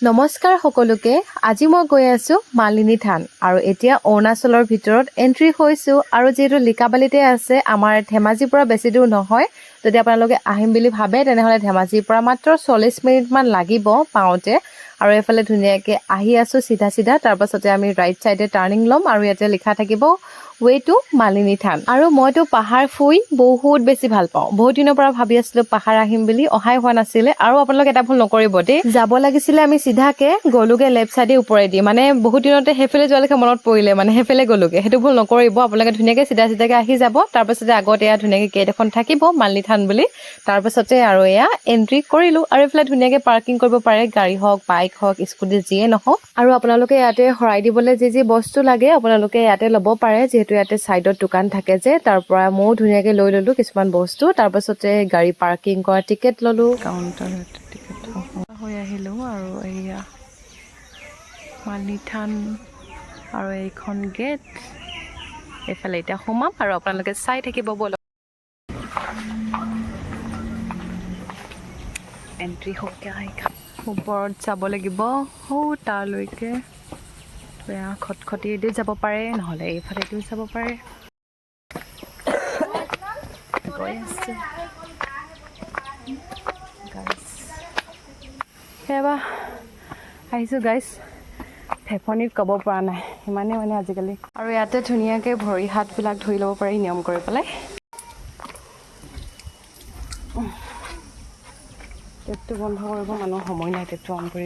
নমস্কাৰ সকলোকে আজি মই গৈ আছো মালিনী থান আৰু এতিয়া অৰুণাচলৰ ভিতৰত এন্ট্ৰি হৈছো আৰু যেটো লিকাবালিতে আছে আমাৰ ধেমাজিৰ পৰা বেছি দূৰ নহয় যদি আপোনালোকে আহিম বুলি ভাবে তেনেহলে ধেমাজিৰ পৰা মাত্ৰ 40 মিনিট মান লাগিব পাওঁতে আৰু এফালে ধুনীয়াকে আহি আছো সিধা তাৰ পাছতে আমি ৰাইট সাইডে টাৰ্নিং লম আৰু ইয়াতে লিখা থাকিব ৱে টু মালিনী থান আৰু মইতো পাহাৰ ফুই বহুত বেছি ভাল পাওঁ বহুত দিনৰ পৰা ভাবি আছিলো পাহাৰ আহিম বুলি অহাই হোৱা নাছিলে আৰু আপোনালোকে এটা ভুল নকৰিব দেই যাব লাগিছিলে আমি সিধাকে গলুগে লেফট সাইডে ওপৰেদি মানে বহুত দিনতে হেফেলে যোৱালৈকে মনত পৰিলে মানে হেফেলে গলুগে হেতু ভুল নকৰিব আপোনালোকে ধুনীয়াকে সিধাকে আহি যাব তাৰ পাছতে আগতে এয়া ধুনীয়াকে গেট এখন থাকিব মালিনী থান বুলি তাৰ পাছতে আৰু এয়া এন্ট্ৰি কৰিলো আৰু এফালে ধুনীয়াকে পাৰ্কিং কৰিব পাৰে গাড়ী হওক বাইক হওক স্কুটি যিয়ে নহওক আৰু আপোনালোকে ইয়াতে হৰাই দিবলৈ যি বস্তু লাগে আপোনালোকে ইয়াতে ল'ব পাৰে যেহেতু ইয়াতে সাইডত দোকান থাকে যে তাৰ পৰা মই ধুনীয়াকে লৈ ললো কিছুমান বস্তু তাৰ পাছতে গাড়ী পাৰ্কিং কৰা টিকেট ললো কাউন্টাৰত টিকেট হৈ আহিলো আৰু এয়া মালিনী থান আৰু এইখন গেট এফালে এতিয়া সোমাম আৰু আপোনালোকে চাই থাকিব বল এন্ট্ৰি হওঁকে ওপৰত যাব লাগিব তালৈকে খটখটিয়েদি যাব পাৰে নহ'লে এইফালেদিও যাব পাৰে গৈ আছে সেয়া আহিছোঁ গাইছ ফেফনিত ক'ব পৰা নাই ইমানেই মানে আজিকালি আৰু ইয়াতে ধুনীয়াকৈ ভৰি হাতবিলাক ধুই ল'ব পাৰি নিয়ম কৰি পেলাই টেপটো বন্ধ কৰিব মানুহৰ সময় নাই টেপটো অন কৰি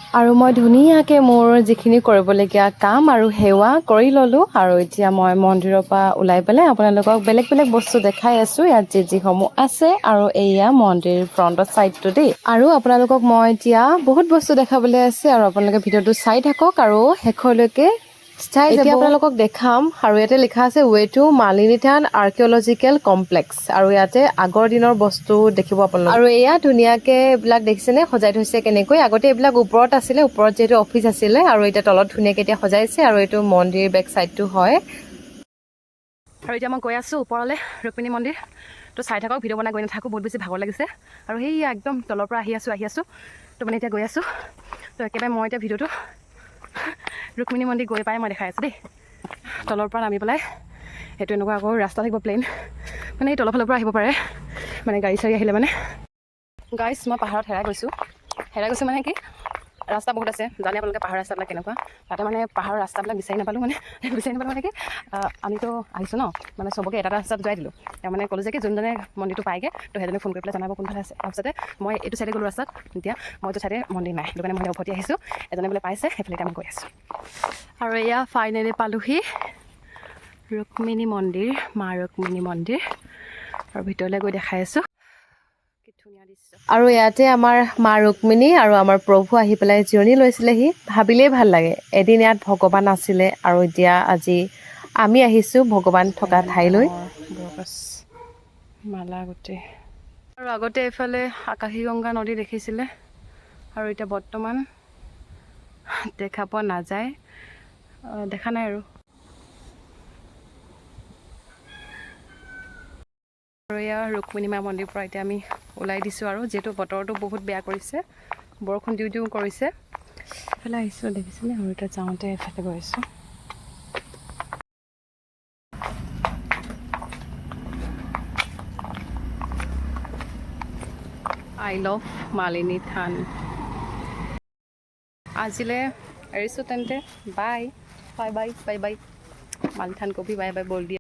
আৰু মই ধুনীয়াকৈ মোৰ যিখিনি কৰিবলগীয়া কাম আৰু সেৱা কৰি ল'লোঁ আৰু এতিয়া মই মন্দিৰৰ পৰা ওলাই পেলাই আপোনালোকক বেলেগ বস্তু দেখাই আছোঁ ইয়াত যিসমূহ আছে আৰু এয়া মন্দিৰ ফ্ৰণ্টৰ ছাইডটো দেই আৰু আপোনালোকক মই এতিয়া বহুত বস্তু দেখাবলৈ আছে আৰু আপোনালোকে ভিডিঅ'টো চাই থাকক আৰু শেষলৈকে এতিয়া আপোনালোকক দেখাম আৰু ইয়াতে লিখা আছে way to Malini Than archaeological complex আৰু ইয়াতে আগৰ দিনৰ বস্তু দেখিব আপোনালোকে আৰু এয়া ধুনীয়াকে এইবিলাক দেখিছেনে সজাই থৈছে কেনেকৈ আগতে এইবিলাক ওপৰত আছিলে ওপৰত যেহেতু অফিচ আছিলে আৰু এতিয়া তলত ধুনীয়াকে এতিয়া সজাইছে আৰু এইটো মন্দিৰ বেক চাইডটো হয় আৰু এতিয়া মই গৈ আছোঁ ওপৰলৈ ৰুক্মিণী মন্দিৰ তো চাই থাকক ভিডিঅ' বনাই গৈ নাথাকোঁ বহুত বেছি ভাগৰ লাগিছে আৰু সেই একদম তলৰ পৰা আহি আছোঁ তো মানে এতিয়া গৈ আছোঁ তো একেবাৰে মই এতিয়া ভিডিঅ'টো ৰুক্মিণী মন্দিৰ গৈ পাই মই দেখাই আছোঁ দেই তলৰ পৰা নামি পেলাই সেইটো এনেকুৱা আকৌ ৰাস্তা থাকিব প্লেইন মানে এই তলৰ ফালৰ পৰা আহিব পাৰে মানে গাড়ী চাড়ী আহিলে মানে গাইছ মই পাহাৰত হেৰাই গৈছোঁ মানে কি ৰাস্তা বহুত আছে জানে আপোনালোকে পাহাৰৰ ৰাস্তাবিলাক কেনেকুৱা তাতে মানে পাহাৰৰ ৰাস্তাবিলাক বিচাৰি নাপালোঁ মানে কি আমিতো আহিছোঁ ন মানে চবকে এটা ৰাস্তাত যোৱাই দিলোঁ তাৰ মানে ক'লোঁ যে কি যোনজনে মন্দিৰটো পায়গৈ তো সেইজনে ফোন কৰি পেলাই জনাব কোনফালে আছে তাৰপিছতে মই এইটো চাইডে গ'লোঁ ৰাস্তাত এতিয়া মই এইটো চাইডে মন্দিৰ নাই সেইটো কাৰণে মই উভতি আহিছোঁ এজনে বোলে পাইছে সেইফালে আমি গৈ আছোঁ আৰু এয়া ফাইনেলি পালোহি ৰুক্মিণী মন্দিৰ মা ৰুক্মিণী মন্দিৰ আৰু ভিতৰলৈ গৈ দেখাই আছোঁ আৰু ইয়াতে আমাৰ মা ৰুক্মিণী আৰু আমাৰ প্ৰভু আহি পেলাই জিৰণি লৈছিলেহি ভাবিলেই ভাল লাগে এদিন ইয়াত ভগৱান আছিলে আৰু এতিয়া আজি আমি আহিছোঁ ভগৱান থকা ঠাইলৈ মালা গোটেই আৰু আগতে এইফালে আকাশীগংগা নদী দেখিছিলে আৰু এতিয়া বৰ্তমান দেখা পোৱা নাযায় দেখা নাই আৰু এয়া ৰুক্মিণী মা মন্দিৰৰ পৰা এতিয়া আমি ওলাই দিছোঁ আৰু যিহেতু বতৰটো বহুত বেয়া কৰিছে বৰষুণ দিও কৰিছে এইফালে আহিছোঁ দেখিছেনে আৰু এতিয়া যাওঁতে এফালে গৈ আছোঁ আই লভ মালিনী থান আজিলৈ এৰিছোঁ তেন্তে bye bye bye bye bye মালিথান কবি বাই বাই বল দিয়ে